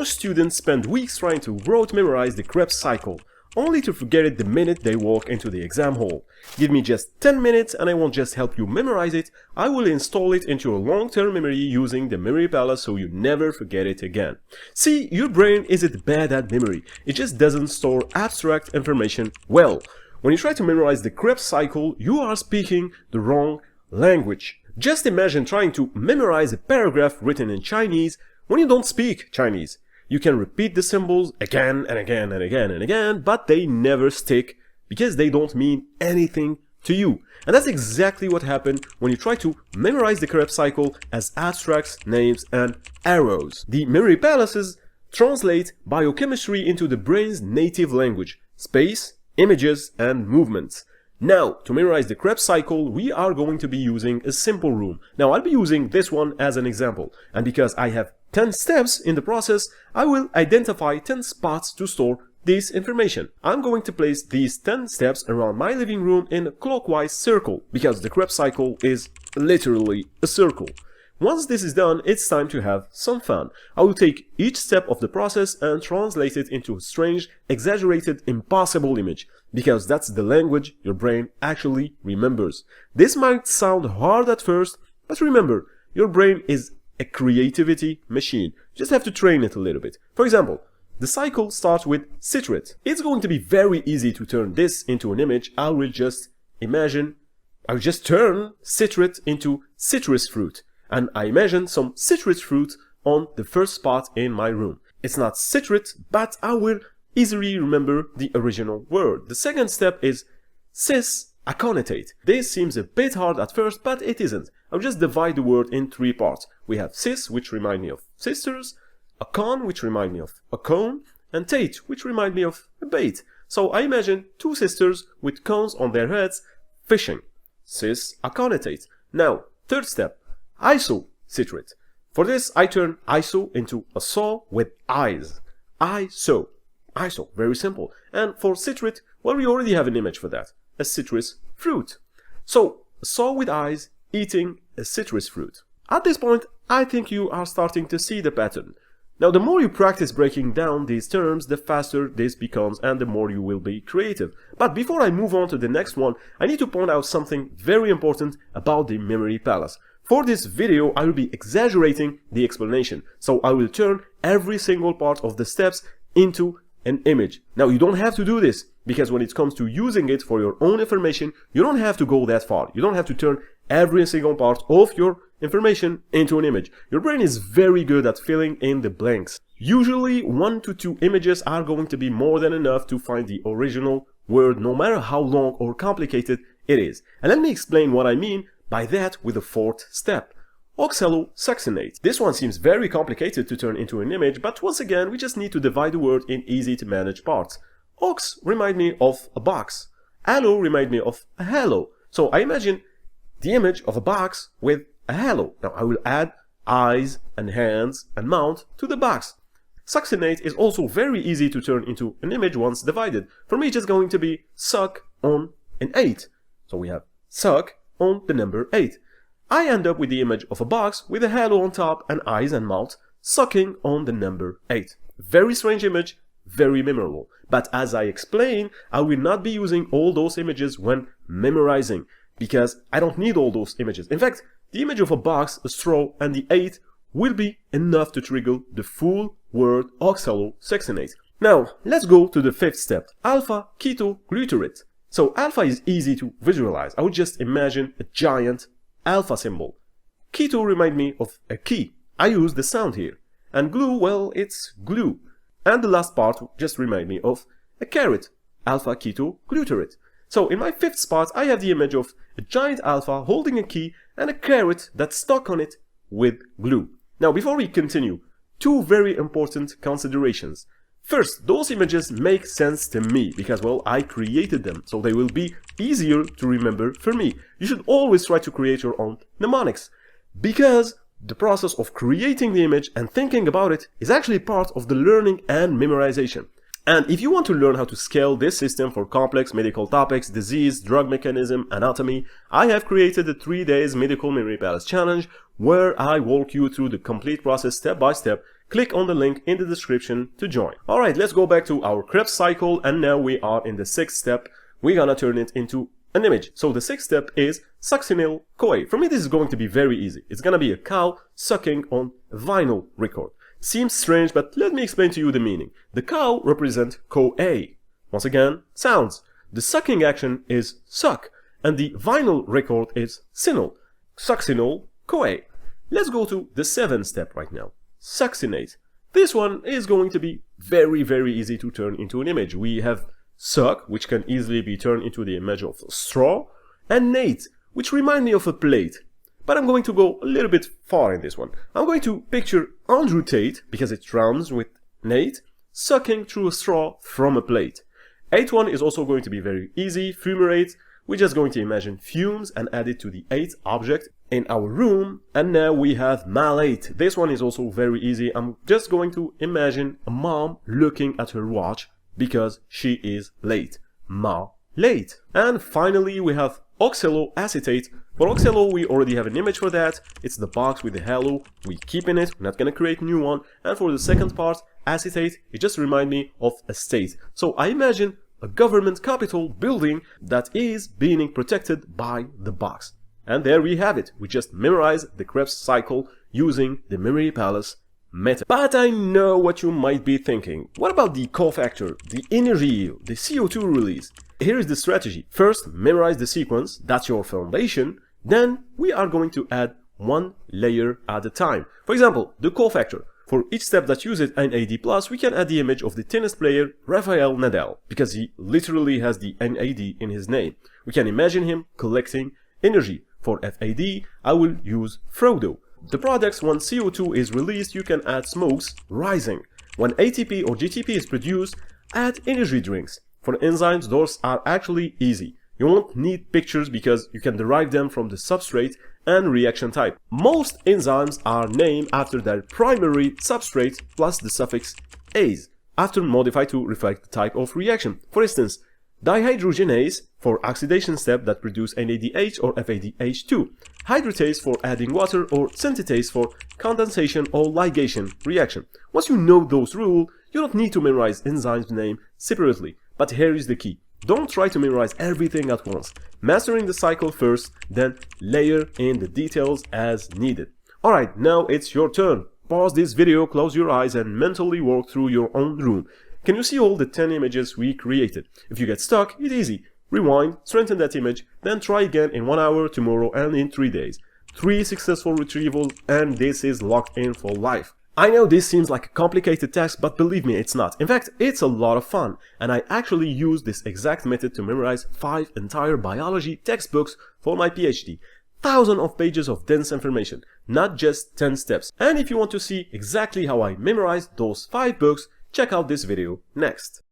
Most students spend weeks trying to rote memorize the Krebs cycle, only to forget it the minute they walk into the exam hall. Give me just 10 minutes and I won't just help you memorize it, I will install it into your long-term memory using the memory palace so you never forget it again. See, your brain isn't bad at memory, it just doesn't store abstract information well. When you try to memorize the Krebs cycle, you are speaking the wrong language. Just imagine trying to memorize a paragraph written in Chinese when you don't speak Chinese. You can repeat the symbols again and again and again and again, but they never stick because they don't mean anything to you. And that's exactly what happened when you try to memorize the Krebs cycle as abstracts, names, and arrows. The memory palaces translate biochemistry into the brain's native language, space, images, and movements. Now, to memorize the Krebs cycle, we are going to be using a simple room. Now, I'll be using this one as an example. And because I have 10 steps in the process, I will identify 10 spots to store this information. I'm going to place these 10 steps around my living room in a clockwise circle, because the Krebs cycle is literally a circle. Once this is done, it's time to have some fun. I will take each step of the process and translate it into a strange, exaggerated, impossible image, because that's the language your brain actually remembers. This might sound hard at first, but remember, your brain is a creativity machine. You just have to train it a little bit. For example, the cycle starts with citrate. It's going to be very easy to turn this into an image. I will just turn citrate into citrus fruit. And I imagine some citrus fruit on the first spot in my room. It's not citrate, but I will easily remember the original word. The second step is cis-aconitate. This seems a bit hard at first, but it isn't. I'll just divide the word in 3 parts. We have cis, which remind me of sisters, acon, which remind me of a cone, and tate, which remind me of a bait. So I imagine 2 sisters with cones on their heads fishing. Cis-aconitate. Now, third step. Iso-citrate. For this, I turn iso into a saw with eyes. Iso. Very simple. And for citrate, well, we already have an image for that. A citrus fruit. So, a saw with eyes eating a citrus fruit. At this point, I think you are starting to see the pattern. Now, the more you practice breaking down these terms, the faster this becomes and the more you will be creative. But before I move on to the next one, I need to point out something very important about the memory palace. For this video, I will be exaggerating the explanation, so I will turn every single part of the steps into an image. Now, you don't have to do this, because when it comes to using it for your own information, you don't have to go that far. You don't have to turn every single part of your information into an image. Your brain is very good at filling in the blanks. Usually, 1 to 2 images are going to be more than enough to find the original word, no matter how long or complicated it is. And let me explain what I mean by that with the 4th step. Oxalosuccinate. This one seems very complicated to turn into an image, but once again, we just need to divide the word in easy to manage parts. Ox remind me of a box. Allo remind me of a halo. So I imagine the image of a box with a halo. Now I will add eyes and hands and mouth to the box. Succinate is also very easy to turn into an image once divided. For me, it's just going to be suck on an 8. So we have suck on the number 8. I end up with the image of a box with a halo on top and eyes and mouth sucking on the number 8. Very strange image, very memorable. But as I explained, I will not be using all those images when memorizing, because I don't need all those images. In fact, the image of a box, a straw, and the 8 will be enough to trigger the full word oxalosuccinate. Now, let's go to the 5th step, alpha-ketoglutarate. So alpha is easy to visualize. I would just imagine a giant alpha symbol. Keto remind me of a key. I use the sound here. And glue, well, it's glue. And the last part just remind me of a carrot, alpha-ketoglutarate. So in my 5th spot, I have the image of a giant alpha holding a key and a carrot that's stuck on it with glue. Now, before we continue, 2 very important considerations. First, those images make sense to me because, well, I created them, so they will be easier to remember for me. You should always try to create your own mnemonics, because the process of creating the image and thinking about it is actually part of the learning and memorization. And if you want to learn how to scale this system for complex medical topics, disease, drug mechanism, anatomy, I have created a 3 days medical memory palace challenge where I walk you through the complete process step by step, click on the link in the description to join. Alright, let's go back to our Krebs cycle, and now we are in the 6th step. We're gonna turn it into an image. So the 6th step is succinyl-CoA. For me, this is going to be very easy. It's gonna be a cow sucking on a vinyl record. Seems strange, but let me explain to you the meaning. The cow represents CoA. Once again, sounds. The sucking action is suck, and the vinyl record is cinyl. Succinyl-CoA. Let's go to the 7th step right now. Succinate. This one is going to be very, very easy to turn into an image. We have suck, which can easily be turned into the image of a straw, and nate, which remind me of a plate. But I'm going to go a little bit far in this one. I'm going to picture Andrew Tate, because it rhymes with Nate, sucking through a straw from a plate. 8th one is also going to be very easy, fumarate. We're just going to imagine fumes and add it to the 8th object in our room. And now we have malate. This one is also very easy. I'm just going to imagine a mom looking at her watch because she is late. Malate. And finally we have oxaloacetate. For oxalo, we already have an image for that. It's the box with the halo. We keep in it. We're not going to create a new one. And for the second part, acetate, it just reminds me of a state. So I imagine a government capitol building that is being protected by the box. And there we have it. We just memorized the Krebs cycle using the memory palace method. But I know what you might be thinking. What about the cofactor, the energy yield, the CO2 release? Here is the strategy. First, memorize the sequence. That's your foundation. Then we are going to add one layer at a time. For example, the cofactor. For each step that uses NAD+, we can add the image of the tennis player Rafael Nadal, because he literally has the NAD in his name. We can imagine him collecting energy. For FAD, I will use Frodo. The products, when CO2 is released, you can add smokes rising. When ATP or GTP is produced, add energy drinks. For enzymes, those are actually easy. You won't need pictures because you can derive them from the substrate and reaction type. Most enzymes are named after their primary substrate plus the suffix ase, after modified to reflect the type of reaction. For instance, dihydrogenase for oxidation step that produce NADH or FADH2, hydratase for adding water, or synthetase for condensation or ligation reaction. Once you know those rules, you don't need to memorize enzymes name separately. But here is the key. Don't try to memorize everything at once. Mastering the cycle first, then layer in the details as needed. Alright, now it's your turn. Pause this video, close your eyes, and mentally walk through your own room. Can you see all the 10 images we created? If you get stuck, it's easy. Rewind, strengthen that image, then try again in 1 hour, tomorrow, and in 3 days. 3 successful retrievals, and this is locked in for life. I know this seems like a complicated task, but believe me, it's not. In fact, it's a lot of fun, and I actually use this exact method to memorize 5 entire biology textbooks for my PhD. Thousands of pages of dense information, not just 10 steps. And if you want to see exactly how I memorized those 5 books, check out this video next.